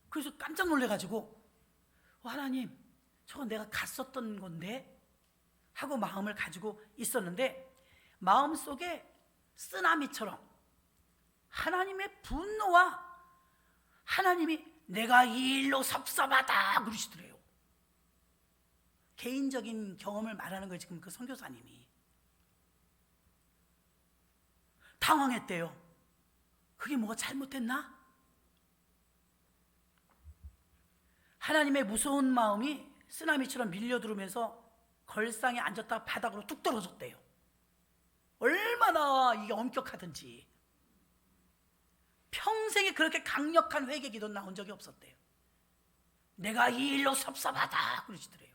그래서 깜짝 놀래가지고 하나님, 저건 내가 갔었던 건데 하고 마음을 가지고 있었는데 마음속에 쓰나미처럼 하나님의 분노와 하나님이 내가 이 일로 섭섭하다 그러시더래요. 개인적인 경험을 말하는 거예요. 지금 그 선교사님이 당황했대요. 그게 뭐가 잘못됐나? 하나님의 무서운 마음이 쓰나미처럼 밀려들으면서 걸상에 앉았다가 바닥으로 뚝 떨어졌대요. 얼마나 이게 엄격하든지 평생에 그렇게 강력한 회개 기도 나온 적이 없었대요. 내가 이 일로 섭섭하다 그러시더래요.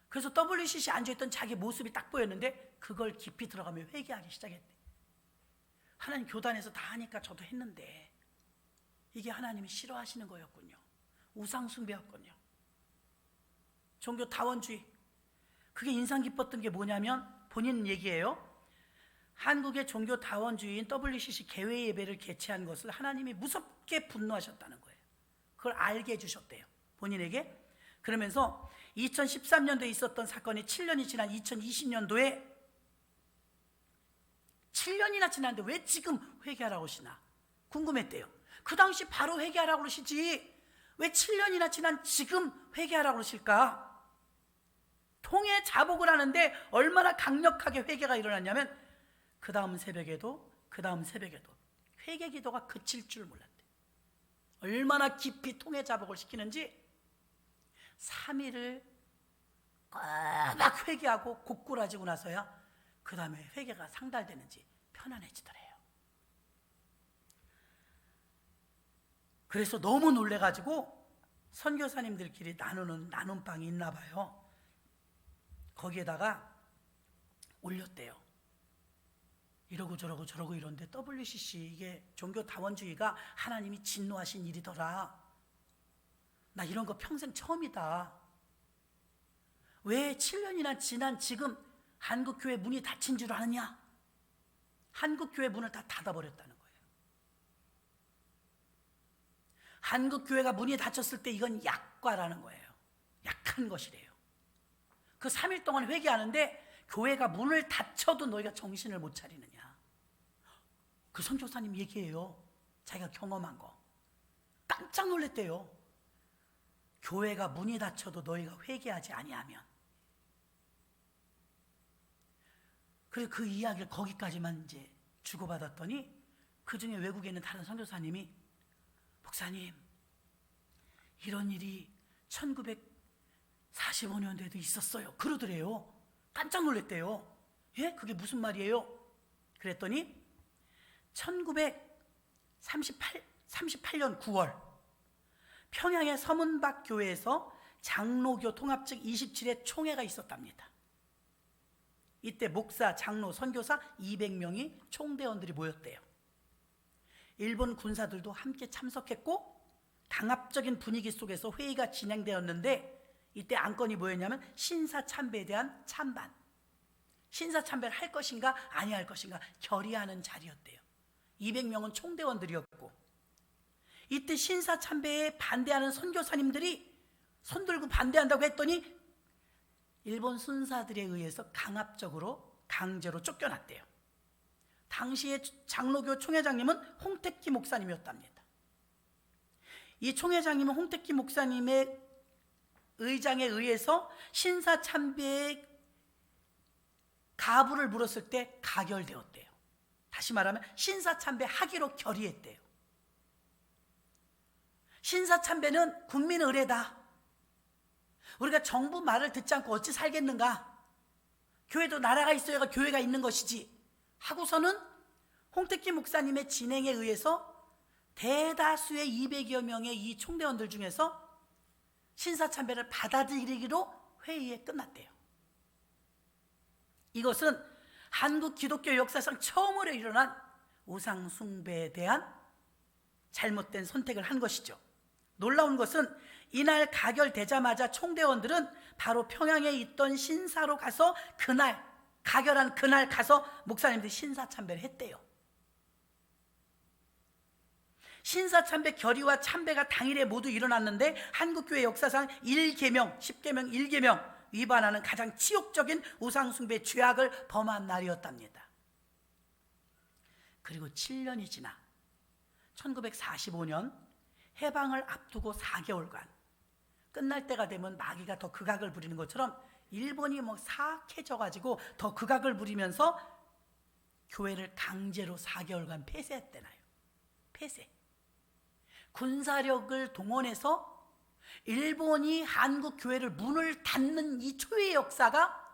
그래서 WCC 앉아있던 자기 모습이 딱 보였는데 그걸 깊이 들어가며 회개하기 시작했대. 하나님 교단에서 다 하니까 저도 했는데 이게 하나님이 싫어하시는 거였군요. 우상숭배였군요. 종교 다원주의. 그게 인상 깊었던 게 뭐냐면 본인 얘기예요. 한국의 종교 다원주의인 WCC 개회 예배를 개최한 것을 하나님이 무섭게 분노하셨다는 거예요. 그걸 알게 해주셨대요, 본인에게. 그러면서 2013년도에 있었던 사건이 7년이 지난 2020년도에 7년이나 지났는데 왜 지금 회개하라고 하시나 궁금했대요. 그 당시 바로 회개하라고 그러시지 왜 7년이나 지난 지금 회개하라고 그러실까? 통해 자복을 하는데 얼마나 강력하게 회개가 일어났냐면 그 다음 새벽에도 회개 기도가 그칠 줄 몰랐대. 얼마나 깊이 통해 자복을 시키는지 3일을 막 회개하고 고꾸라지고 나서야 그 다음에 회개가 상달되는지 편안해지더래요. 그래서 너무 놀래가지고 선교사님들끼리 나누는 나눔방이 있나 봐요. 거기에다가 올렸대요. 이러고 저러고 이런데 WCC 이게 종교 다원주의가 하나님이 진노하신 일이더라. 나 이런 거 평생 처음이다. 왜 7년이나 지난 지금 한국교회 문이 닫힌 줄 아느냐? 한국교회 문을 다 닫아버렸다는 거예요. 한국교회가 문이 닫혔을 때 이건 약과라는 거예요. 약한 것이래요. 그 3일 동안 회개하는데 교회가 문을 닫혀도 너희가 정신을 못 차리느냐. 그 선교사님 얘기해요. 자기가 경험한 거. 깜짝 놀랐대요. 교회가 문이 닫혀도 너희가 회개하지 아니하면. 그래서 그 이야기를 거기까지만 이제 주고받았더니 그 중에 외국에 있는 다른 선교사님이 목사님 이런 일이 1945년도에도 있었어요. 그러더래요. 깜짝 놀랐대요. 예? 그게 무슨 말이에요? 그랬더니 1938년 9월 평양의 서문박 교회에서 장로교 통합측 27회 총회가 있었답니다. 이때 목사, 장로, 선교사 200명이 총대원들이 모였대요. 일본 군사들도 함께 참석했고 강압적인 분위기 속에서 회의가 진행되었는데 이때 안건이 뭐였냐면 신사참배에 대한 찬반, 신사참배를 할 것인가 아니할 것인가 결의하는 자리였대요. 200명은 총대원들이었고 이때 신사참배에 반대하는 선교사님들이 손들고 반대한다고 했더니 일본 순사들에 의해서 강제로 쫓겨났대요. 당시의 장로교 총회장님은 홍택기 목사님이었답니다. 이 총회장님은 홍택기 목사님의 의장에 의해서 신사참배에 가부를 물었을 때 가결되었대요. 다시 말하면 신사참배 하기로 결의했대요. 신사참배는 국민 의례다. 우리가 정부 말을 듣지 않고 어찌 살겠는가? 교회도 나라가 있어야 교회가 있는 것이지 하고서는 홍택기 목사님의 진행에 의해서 대다수의 200여 명의 이 총대원들 중에서 신사참배를 받아들이기로 회의에 끝났대요. 이것은 한국 기독교 역사상 처음으로 일어난 우상숭배에 대한 잘못된 선택을 한 것이죠. 놀라운 것은 이날 가결되자마자 총대원들은 바로 평양에 있던 신사로 가서 그날 가결한 그날 가서 목사님들이 신사참배를 했대요. 신사참배 결의와 참배가 당일에 모두 일어났는데 한국교회 역사상 1계명, 10계명, 1계명 위반하는 가장 치욕적인 우상숭배 죄악을 범한 날이었답니다. 그리고 7년이 지나 1945년 해방을 앞두고 4개월간 끝날 때가 되면 마귀가 더 극악을 부리는 것처럼 일본이 사악해져가지고 더 극악을 부리면서 교회를 강제로 4개월간 폐쇄했대나요. 폐쇄. 군사력을 동원해서 일본이 한국 교회를 문을 닫는 이 초유의 역사가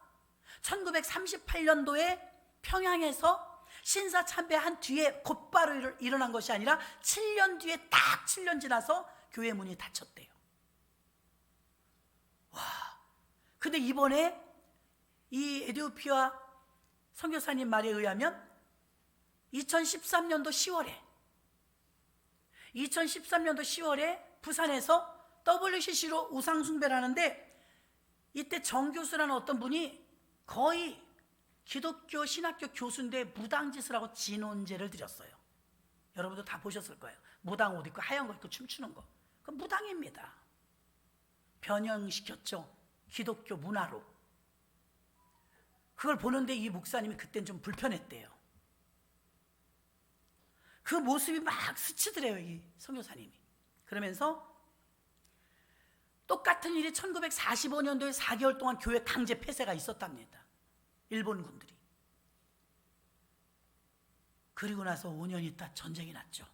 1938년도에 평양에서 신사참배한 뒤에 곧바로 일어난 것이 아니라 7년 뒤에 딱 7년 지나서 교회 문이 닫혔대요. 와, 근데 이번에 이 에티오피아 선교사님 말에 의하면 2013년도 10월에 부산에서 WCC로 우상숭배를 하는데 이때 정교수라는 어떤 분이 거의 기독교 신학교 교수인데 무당짓을 하고 진혼죄를 드렸어요. 여러분도 다 보셨을 거예요. 무당 옷 입고 하얀 거 입고 춤추는 거. 그건 무당입니다. 변형시켰죠. 기독교 문화로. 그걸 보는데 이 목사님이 그땐 좀 불편했대요. 그 모습이 막 스치더래요, 이 선교사님이. 그러면서 똑같은 일이 1945년도에 4개월 동안 교회 강제 폐쇄가 있었답니다. 일본 군들이. 그리고 나서 5년 있다 전쟁이 났죠.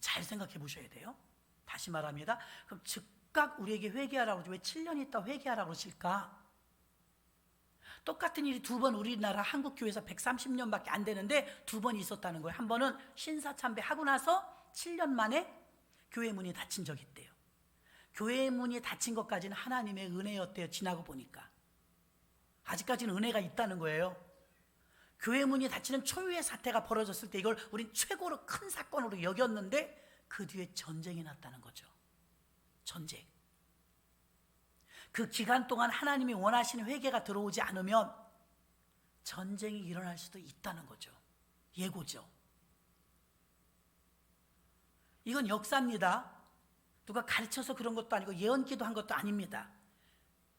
잘 생각해 보셔야 돼요. 다시 말합니다. 그럼 즉각 우리에게 회개하라고 그러죠. 왜 7년 있다 회개하라고 그러실까? 똑같은 일이 두 번 우리나라 한국교회에서 130년밖에 안 되는데 두 번 있었다는 거예요. 한 번은 신사참배하고 나서 7년 만에 교회 문이 닫힌 적이 있대요. 교회 문이 닫힌 것까지는 하나님의 은혜였대요. 지나고 보니까. 아직까지는 은혜가 있다는 거예요. 교회 문이 닫히는 초유의 사태가 벌어졌을 때 이걸 우린 최고로 큰 사건으로 여겼는데 그 뒤에 전쟁이 났다는 거죠. 전쟁. 그 기간 동안 하나님이 원하시는 회개가 들어오지 않으면 전쟁이 일어날 수도 있다는 거죠. 예고죠. 이건 역사입니다. 누가 가르쳐서 그런 것도 아니고 예언기도 한 것도 아닙니다.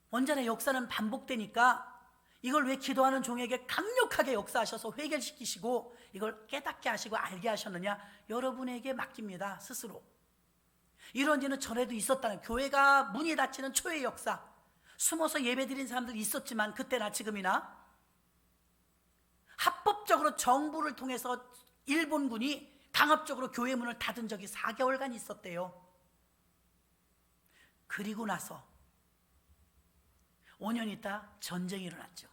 언제나 역사는 반복되니까 이걸 왜 기도하는 종에게 강력하게 역사하셔서 회개시키시고 이걸 깨닫게 하시고 알게 하셨느냐? 여러분에게 맡깁니다. 스스로. 이런 일은 전에도 있었다는, 교회가 문이 닫히는 초의 역사, 숨어서 예배드린 사람들 있었지만 그때나 지금이나 합법적으로 정부를 통해서 일본군이 강압적으로 교회 문을 닫은 적이 4개월간 있었대요. 그리고 나서 5년 있다 전쟁이 일어났죠.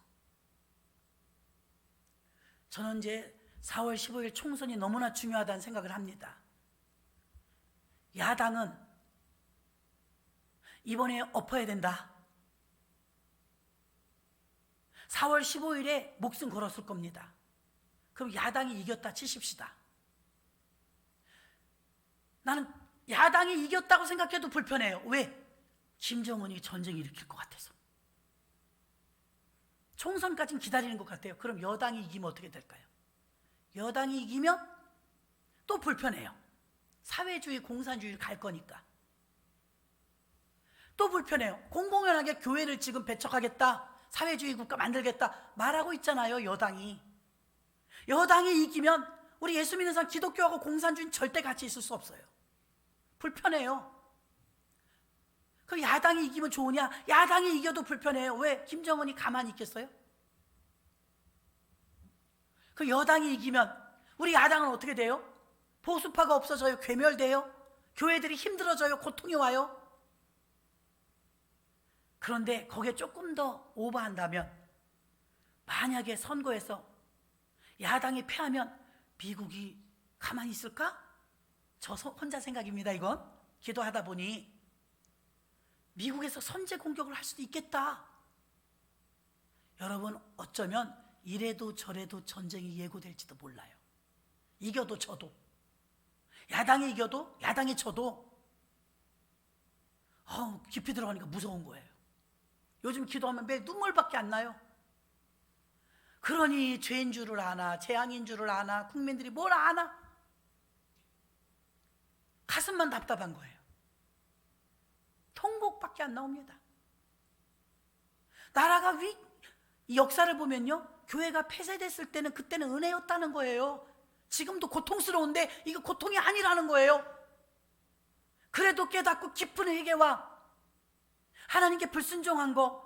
저는 이제 4월 15일 총선이 너무나 중요하다는 생각을 합니다. 야당은 이번에 엎어야 된다. 4월 15일에 목숨 걸었을 겁니다. 그럼 야당이 이겼다 치십시다. 나는 야당이 이겼다고 생각해도 불편해요. 왜? 김정은이 전쟁 일으킬 것 같아서. 총선까지는 기다리는 것 같아요. 그럼 여당이 이기면 어떻게 될까요? 여당이 이기면 또 불편해요. 사회주의, 공산주의를 갈 거니까. 또 불편해요. 공공연하게 교회를 지금 배척하겠다, 사회주의 국가 만들겠다 말하고 있잖아요, 여당이. 여당이 이기면 우리 예수 믿는 사람, 기독교하고 공산주의는 절대 같이 있을 수 없어요. 불편해요. 그 야당이 이기면 좋으냐? 야당이 이겨도 불편해요. 왜? 김정은이 가만히 있겠어요? 그 여당이 이기면 우리 야당은 어떻게 돼요? 보수파가 없어져요? 괴멸돼요? 교회들이 힘들어져요? 고통이 와요? 그런데 거기에 조금 더 오버한다면, 만약에 선거에서 야당이 패하면 미국이 가만히 있을까? 저 혼자 생각입니다. 이건 기도하다 보니 미국에서 선제 공격을 할 수도 있겠다. 여러분, 어쩌면 이래도 저래도 전쟁이 예고될지도 몰라요. 이겨도 져도, 야당이 이겨도 야당이 져도 깊이 들어가니까 무서운 거예요. 요즘 기도하면 매일 눈물밖에 안 나요. 그러니 죄인 줄을 아나, 재앙인 줄을 아나, 국민들이 뭘 아나? 가슴만 답답한 거예요. 통곡밖에 안 나옵니다. 나라가 이 역사를 보면요, 교회가 폐쇄됐을 때는 그때는 은혜였다는 거예요. 지금도 고통스러운데 이거 고통이 아니라는 거예요. 그래도 깨닫고 깊은 회개와 하나님께 불순종한 거,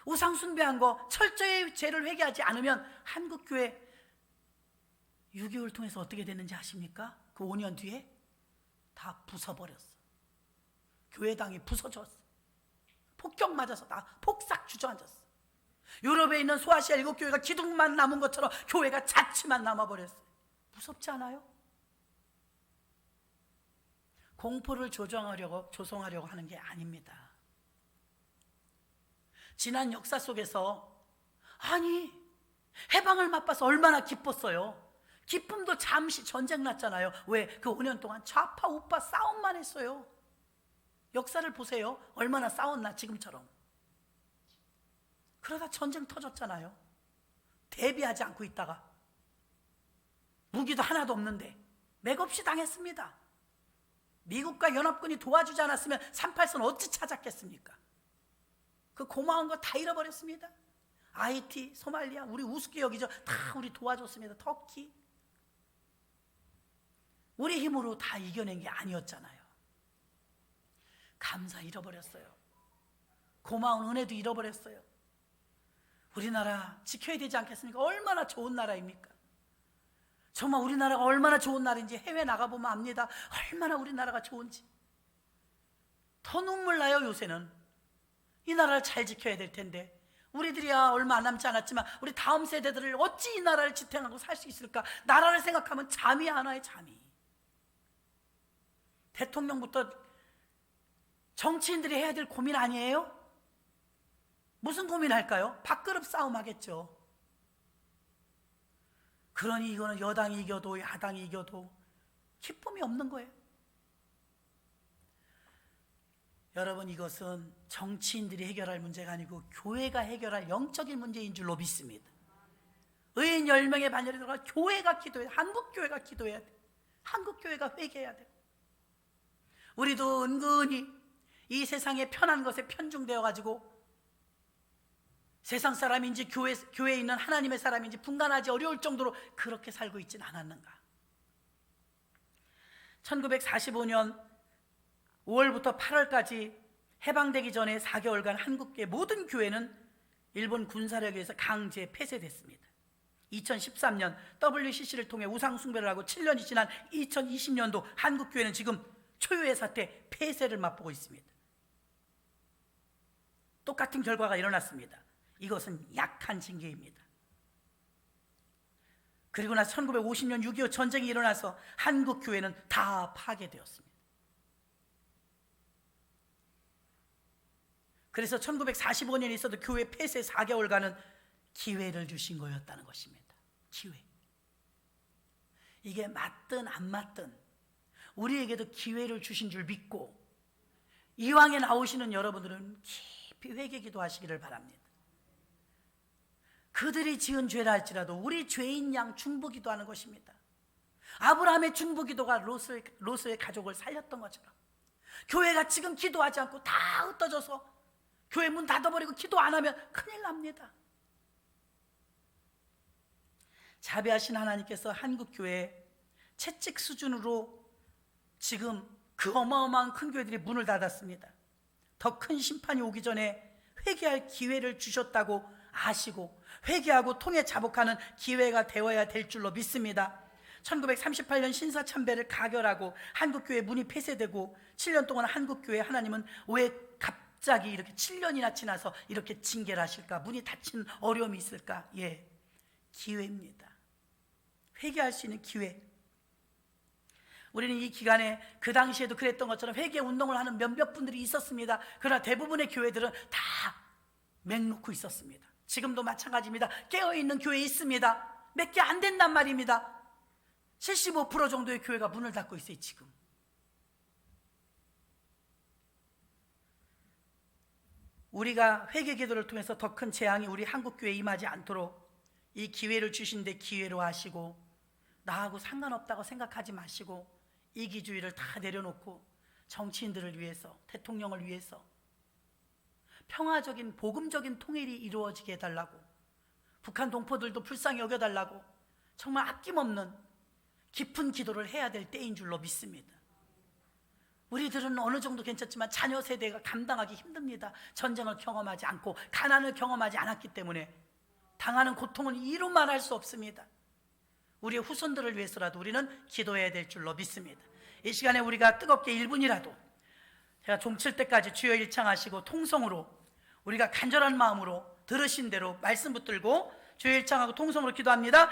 우상 숭배한 거, 철저히 죄를 회개하지 않으면 한국교회 6.25를 통해서 어떻게 됐는지 아십니까? 그 5년 뒤에 다 부숴버렸어. 교회당이 부서졌어. 폭격 맞아서 다 폭삭 주저앉았어. 유럽에 있는 소아시아 7교회가 기둥만 남은 것처럼 교회가 자취만 남아버렸어요. 무섭지 않아요? 공포를 조성하려고 하는 게 아닙니다. 지난 역사 속에서 해방을 맛봐서 얼마나 기뻤어요. 기쁨도 잠시 전쟁 났잖아요. 왜? 그 5년 동안 좌파 우파 싸움만 했어요. 역사를 보세요. 얼마나 싸웠나 지금처럼. 그러다 전쟁 터졌잖아요. 대비하지 않고 있다가 무기도 하나도 없는데 맥없이 당했습니다. 미국과 연합군이 도와주지 않았으면 38선 어찌 찾았겠습니까? 그 고마운 거 다 잃어버렸습니다. 하이티, 소말리아, 우리 우습게 여기죠. 다 우리 도와줬습니다. 터키. 우리 힘으로 다 이겨낸 게 아니었잖아요. 감사 잃어버렸어요. 고마운 은혜도 잃어버렸어요. 우리나라 지켜야 되지 않겠습니까? 얼마나 좋은 나라입니까? 정말 우리나라가 얼마나 좋은 나라인지 해외 나가보면 압니다. 얼마나 우리나라가 좋은지. 더 눈물 나요. 요새는 이 나라를 잘 지켜야 될 텐데 우리들이야 얼마 남지 않았지만 우리 다음 세대들을 어찌 이 나라를 지탱하고 살 수 있을까? 나라를 생각하면 잠이 안 와요. 잠이. 대통령부터 정치인들이 해야 될 고민 아니에요? 무슨 고민할까요? 밥그릇 싸움 하겠죠. 그러니 이거는 여당이 이겨도 야당이 이겨도 기쁨이 없는 거예요. 여러분, 이것은 정치인들이 해결할 문제가 아니고 교회가 해결할 영적인 문제인 줄로 믿습니다. 의인 10명의 반열에 들어가 교회가 기도해야 돼. 한국교회가 기도해야 돼. 한국교회가 회개해야 돼. 우리도 은근히 이 세상의 편한 것에 편중되어 가지고 세상 사람인지 교회에 있는 하나님의 사람인지 분간하지 어려울 정도로 그렇게 살고 있진 않았는가? 1945년 5월부터 8월까지 해방되기 전에 4개월간 한국의 모든 교회는 일본 군사력에 의해서 강제 폐쇄됐습니다. 2013년 WCC를 통해 우상숭배를 하고 7년이 지난 2020년도 한국교회는 지금 초유의 사태 폐쇄를 맛보고 있습니다. 똑같은 결과가 일어났습니다. 이것은 약한 징계입니다. 그리고 나서 1950년 6.25 전쟁이 일어나서 한국 교회는 다 파괴되었습니다. 그래서 1945년에 있어도 교회 폐쇄 4개월간은 기회를 주신 거였다는 것입니다. 기회. 이게 맞든 안 맞든 우리에게도 기회를 주신 줄 믿고 이왕에 나오시는 여러분들은 깊이 회개 기도하시기를 바랍니다. 그들이 지은 죄라 할지라도 우리 죄인 양 중보기도하는 것입니다. 아브라함의 중보기도가 롯의 가족을 살렸던 것처럼 교회가 지금 기도하지 않고 다 흩어져서 교회 문 닫아버리고 기도 안 하면 큰일 납니다. 자비하신 하나님께서 한국교회에 채찍 수준으로 지금 그 어마어마한 큰 교회들이 문을 닫았습니다. 더 큰 심판이 오기 전에 회개할 기회를 주셨다고 아시고 회개하고 통해 자복하는 기회가 되어야 될 줄로 믿습니다. 1938년 신사참배를 가결하고 한국교회 문이 폐쇄되고 7년 동안 한국교회 하나님은 왜 갑자기 이렇게 7년이나 지나서 이렇게 징계를 하실까? 문이 닫힌 어려움이 있을까? 예, 기회입니다. 회개할 수 있는 기회. 우리는 이 기간에 그 당시에도 그랬던 것처럼 회개 운동을 하는 몇몇 분들이 있었습니다. 그러나 대부분의 교회들은 다 맹놓고 있었습니다. 지금도 마찬가지입니다. 깨어있는 교회 있습니다. 몇 개 안 된단 말입니다. 75% 정도의 교회가 문을 닫고 있어요. 지금 우리가 회개 기도를 통해서 더 큰 재앙이 우리 한국교회에 임하지 않도록 이 기회를 주신데 기회로 하시고 나하고 상관없다고 생각하지 마시고 이기주의를 다 내려놓고 정치인들을 위해서, 대통령을 위해서 평화적인 복음적인 통일이 이루어지게 해달라고, 북한 동포들도 불쌍히 여겨달라고 정말 아낌없는 깊은 기도를 해야 될 때인 줄로 믿습니다. 우리들은 어느 정도 괜찮지만 자녀 세대가 감당하기 힘듭니다. 전쟁을 경험하지 않고 가난을 경험하지 않았기 때문에 당하는 고통은 이루 말할 수 없습니다. 우리의 후손들을 위해서라도 우리는 기도해야 될 줄로 믿습니다. 이 시간에 우리가 뜨겁게 1분이라도 제가 종칠 때까지 주여 일창하시고 통성으로 우리가 간절한 마음으로 들으신 대로 말씀 붙들고 주여 일창하고 통성으로 기도합니다.